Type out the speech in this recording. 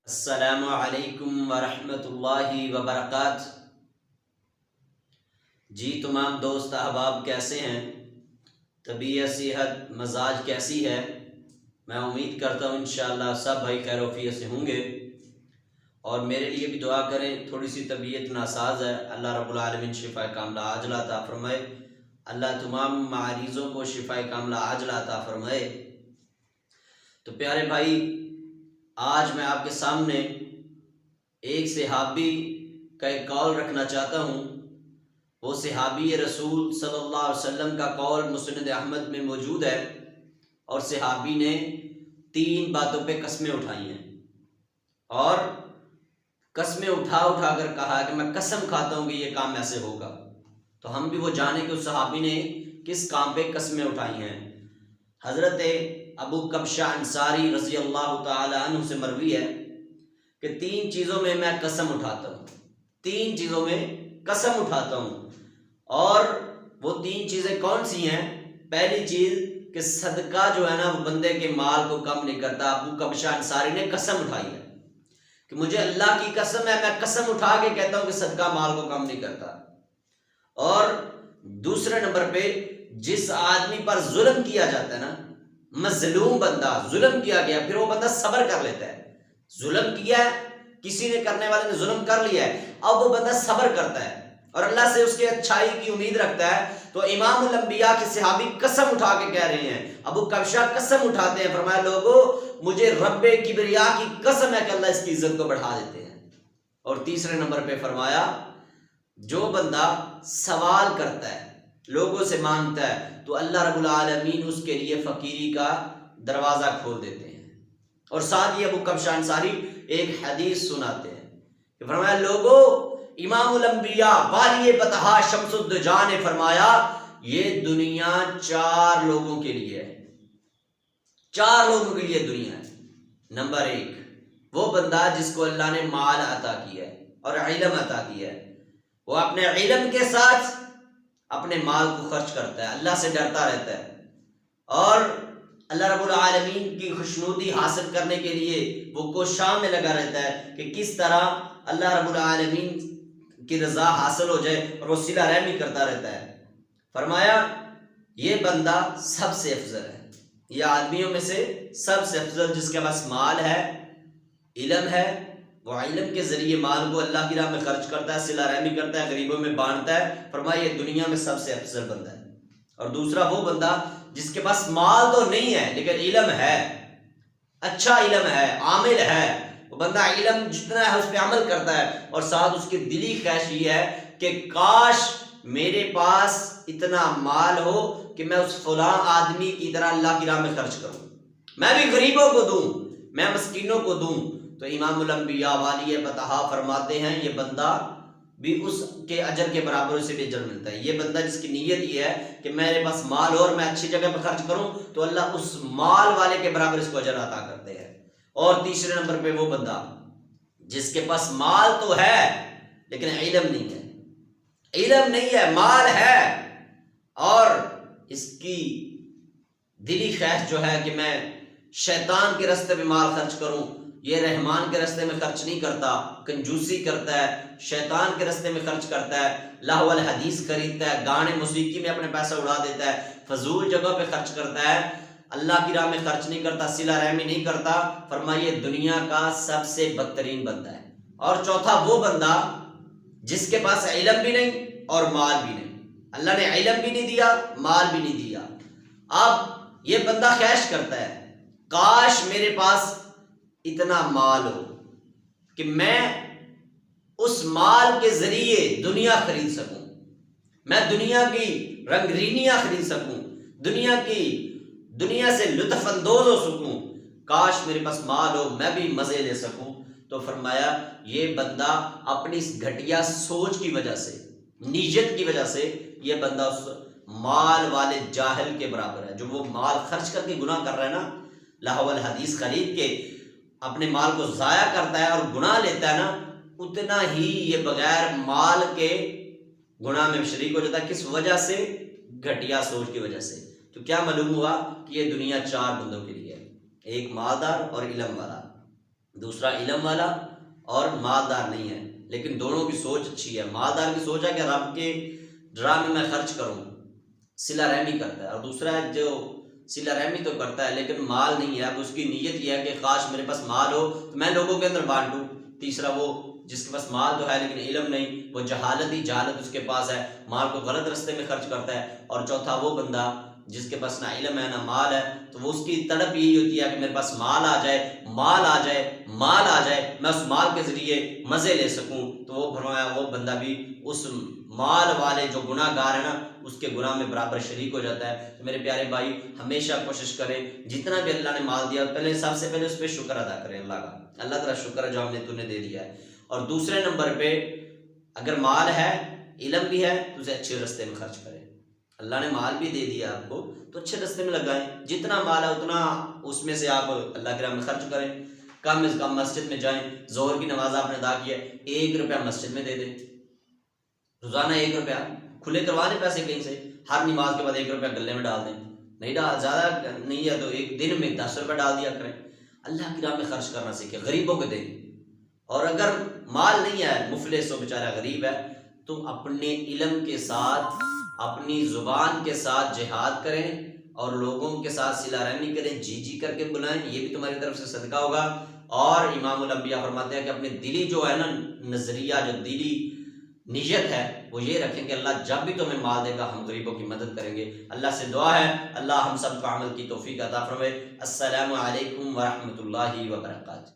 السلام علیکم ورحمۃ اللہ وبرکاتہ۔ جی تمام دوست احباب کیسے ہیں؟ طبیعت، صحت، مزاج کیسی ہے؟ میں امید کرتا ہوں انشاءاللہ سب بھائی خیر و عافیت سے ہوں گے، اور میرے لیے بھی دعا کریں۔ تھوڑی سی طبیعت ناساز ہے، اللہ رب العالمین شفا کاملہ عاجلہ عطا فرمائے۔ اللہ تمام مریضوں کو شفا کاملہ عاجلہ عطا فرمائے۔ تو پیارے بھائی، آج میں آپ کے سامنے ایک صحابی کا ایک قول رکھنا چاہتا ہوں۔ وہ صحابی رسول صلی اللہ علیہ وسلم کا قول مسند احمد میں موجود ہے، اور صحابی نے 3 باتوں پہ قسمیں اٹھائی ہیں، اور قسمیں اٹھا کر کہا کہ میں قسم کھاتا ہوں کہ یہ کام ایسے ہوگا۔ تو ہم بھی وہ جانیں کہ اس صحابی نے کس کام پہ قسمیں اٹھائی ہیں۔ حضرت ابو کبشہ انصاری رضی اللہ تعالی عنہ سے مروی ہے کہ 3 چیزوں میں میں قسم اٹھاتا ہوں، 3 چیزوں میں قسم اٹھاتا ہوں۔ اور وہ 3 چیزیں کون سی ہیں؟ پہلی چیز کہ صدقہ جو ہے نا وہ بندے کے مال کو کم نہیں کرتا۔ ابو کبشہ انصاری نے قسم اٹھائی ہے کہ مجھے اللہ کی قسم ہے، میں قسم اٹھا کے کہتا ہوں کہ صدقہ مال کو کم نہیں کرتا۔ اور دوسرے نمبر پہ جس آدمی پر ظلم کیا جاتا ہے نا، مظلوم بندہ، ظلم کیا گیا، پھر وہ بندہ صبر کر لیتا ہے۔ ظلم کیا ہے، کسی نے، کرنے والے نے ظلم کر لیا ہے، اب وہ بندہ صبر کرتا ہے اور اللہ سے اس کے اچھائی کی امید رکھتا ہے۔ تو امام الانبیاء کے صحابی قسم اٹھا کے کہہ رہے ہیں، ابو کبشہ قسم اٹھاتے ہیں، فرمایا لوگو مجھے رب کبریا کی قسم ہے کہ اللہ اس کی عزت کو بڑھا دیتے ہیں۔ اور تیسرے نمبر پہ فرمایا جو بندہ سوال کرتا ہے، لوگوں سے مانگتا ہے، تو اللہ رب العالمین اس کے لیے فقیری کا دروازہ کھول دیتے ہیں۔ اور ساتھ ہی ابو کبشہ انصاری ایک حدیث سناتے ہیں کہ فرمایا لوگو امام الانبیاء والی بطحا شمس الدجا نے فرمایا یہ دنیا 4 لوگوں کے لیے ہے، 4 لوگوں کے لیے دنیا ہے۔ نمبر 1 وہ بندہ جس کو اللہ نے مال عطا کیا ہے اور علم عطا کیا ہے، وہ اپنے علم کے ساتھ اپنے مال کو خرچ کرتا ہے، اللہ سے ڈرتا رہتا ہے، اور اللہ رب العالمین کی خوشنودی حاصل کرنے کے لیے وہ کوشاں میں لگا رہتا ہے کہ کس طرح اللہ رب العالمین کی رضا حاصل ہو جائے، اور وہ صلہ رحمی کرتا رہتا ہے۔ فرمایا یہ بندہ سب سے افضل ہے، یہ آدمیوں میں سے سب سے افضل، جس کے پاس مال ہے، علم ہے، وہ علم کے ذریعے مال کو اللہ کی راہ میں خرچ کرتا ہے، صلہ رحمی کرتا ہے، غریبوں میں بانٹتا ہے۔ فرمایا یہ دنیا میں سب سے افضل بندہ ہے۔ اور دوسرا وہ بندہ جس کے پاس مال تو نہیں ہے لیکن علم ہے، اچھا علم ہے، عامل ہے، وہ بندہ علم جتنا ہے اس پہ عمل کرتا ہے، اور ساتھ اس کی دلی خواہش یہ ہے کہ کاش میرے پاس اتنا مال ہو کہ میں اس فلاں آدمی کی طرح اللہ کی راہ میں خرچ کروں، میں بھی غریبوں کو دوں، میں مسکینوں کو دوں۔ تو امام الانبیاء والی بطحا فرماتے ہیں یہ بندہ بھی اس کے اجر کے برابر اسے بھی اجر ملتا ہے۔ یہ بندہ جس کی نیت یہ ہے کہ میرے پاس مال اور میں اچھی جگہ پہ خرچ کروں، تو اللہ اس مال والے کے برابر اس کو اجر عطا کرتے ہیں۔ اور تیسرے نمبر پہ وہ بندہ جس کے پاس مال تو ہے لیکن علم نہیں ہے، علم نہیں ہے، مال ہے، اور اس کی دلی خواہش جو ہے کہ میں شیطان کے راستے پہ مال خرچ کروں، یہ رحمان کے راستے میں خرچ نہیں کرتا، کنجوسی کرتا ہے، شیطان کے راستے میں خرچ کرتا ہے، لہو الحدیث خریدتا ہے، گانے موسیقی میں اپنے پیسہ اڑا دیتا ہے، فضول جگہ پہ خرچ کرتا ہے، اللہ کی راہ میں خرچ نہیں کرتا، صلہ رحمی نہیں کرتا۔ فرمائیے دنیا کا سب سے بدترین بندہ ہے۔ اور چوتھا وہ بندہ جس کے پاس علم بھی نہیں اور مال بھی نہیں، اللہ نے علم بھی نہیں دیا، مال بھی نہیں دیا۔ اب یہ بندہ خواہش کرتا ہے کاش میرے پاس اتنا مال ہو کہ میں اس مال کے ذریعے دنیا خرید سکوں، میں دنیا کی رنگینیاں خرید سکوں، دنیا سے لطف اندوز ہو سکوں، کاش میرے پاس مال ہو، میں بھی مزے لے سکوں۔ تو فرمایا یہ بندہ اپنی اس گھٹیا سوچ کی وجہ سے، نیت کی وجہ سے، یہ بندہ اس مال والے جاہل کے برابر ہے جو وہ مال خرچ کر کے گناہ کر رہا ہے نا، لہو الحدیث خرید کے اپنے مال کو ضائع کرتا ہے اور گناہ لیتا ہے نا، اتنا ہی یہ بغیر مال کے گناہ میں شریک ہو جاتا ہے۔ کس وجہ سے؟ گھٹیا سوچ کی وجہ سے۔ تو کیا معلوم ہوا کہ یہ دنیا 4 بندوں کے لیے ہے، ایک مالدار اور علم والا، دوسرا علم والا اور مالدار نہیں ہے، لیکن دونوں کی سوچ اچھی ہے۔ مالدار کی سوچ ہے کہ رب کے راہ میں خرچ کروں، صلہ رحمی کرتا ہے، اور دوسرا ہے جو صلہ رحمی تو کرتا ہے لیکن مال نہیں ہے، اب اس کی نیت یہ ہے کہ کاش میرے پاس مال ہو تو میں لوگوں کے اندر بانٹوں۔ تیسرا وہ جس کے پاس مال تو ہے لیکن علم نہیں، وہ جہالت اس کے پاس ہے، مال کو غلط رستے میں خرچ کرتا ہے۔ اور چوتھا وہ بندہ جس کے پاس نہ علم ہے نہ مال ہے، تو وہ اس کی تڑپ یہی ہوتی ہے کہ میرے پاس مال آ جائے، میں اس مال کے ذریعے مزے لے سکوں۔ تو وہ فرمایا وہ بندہ بھی اس مال والے جو گناہ گار ہے نا، اس کے گناہ میں برابر شریک ہو جاتا ہے۔ تو میرے پیارے بھائی ہمیشہ کوشش کریں جتنا بھی اللہ نے مال دیا سب سے پہلے اس پہ شکر ادا کریں اللہ کا، اللہ تعالیٰ شکر ہے جو ہم نے تُونے دے دیا ہے۔ اور دوسرے نمبر پہ اگر مال ہے علم بھی ہے تو اسے اچھے رستے میں خرچ کریں۔ اللہ نے مال بھی دے دیا آپ کو تو اچھے رستے میں لگائیں، جتنا مال ہے اتنا اس میں سے آپ اللہ کے راہ میں خرچ کریں۔ کم از کم مسجد میں جائیں، ظہر کی نماز آپ نے ادا کی ہے، 1 روپیہ مسجد میں دے دیں، روزانہ 1 روپیہ کھلے کروا لیں پیسے کہیں سے، ہر نماز کے بعد 1 روپیہ گلے میں ڈال دیں، نہیں زیادہ نہیں ہے تو ایک دن میں 10 روپیہ ڈال دیا کریں۔ اللہ کی راہ میں خرچ کرنا سیکھیں، غریبوں کو دیں۔ اور اگر مال نہیں ہے، مفلس ہو بیچارہ غریب ہے، تو اپنے علم کے ساتھ اپنی زبان کے ساتھ جہاد کریں اور لوگوں کے ساتھ صلہ رحمی کریں، جی کر کے بلائیں، یہ بھی تمہاری طرف سے صدقہ ہوگا۔ اور امام الانبیاء فرماتے ہیں کہ اپنے دلی جو ہے نا نظریہ، جو دلی نیت ہے وہ یہ رکھیں کہ اللہ جب بھی تمہیں مال دے گا ہم غریبوں کی مدد کریں گے۔ اللہ سے دعا ہے اللہ ہم سب کو عمل کی توفیق عطا فرمائے۔ السلام علیکم ورحمۃ اللہ وبرکاتہ۔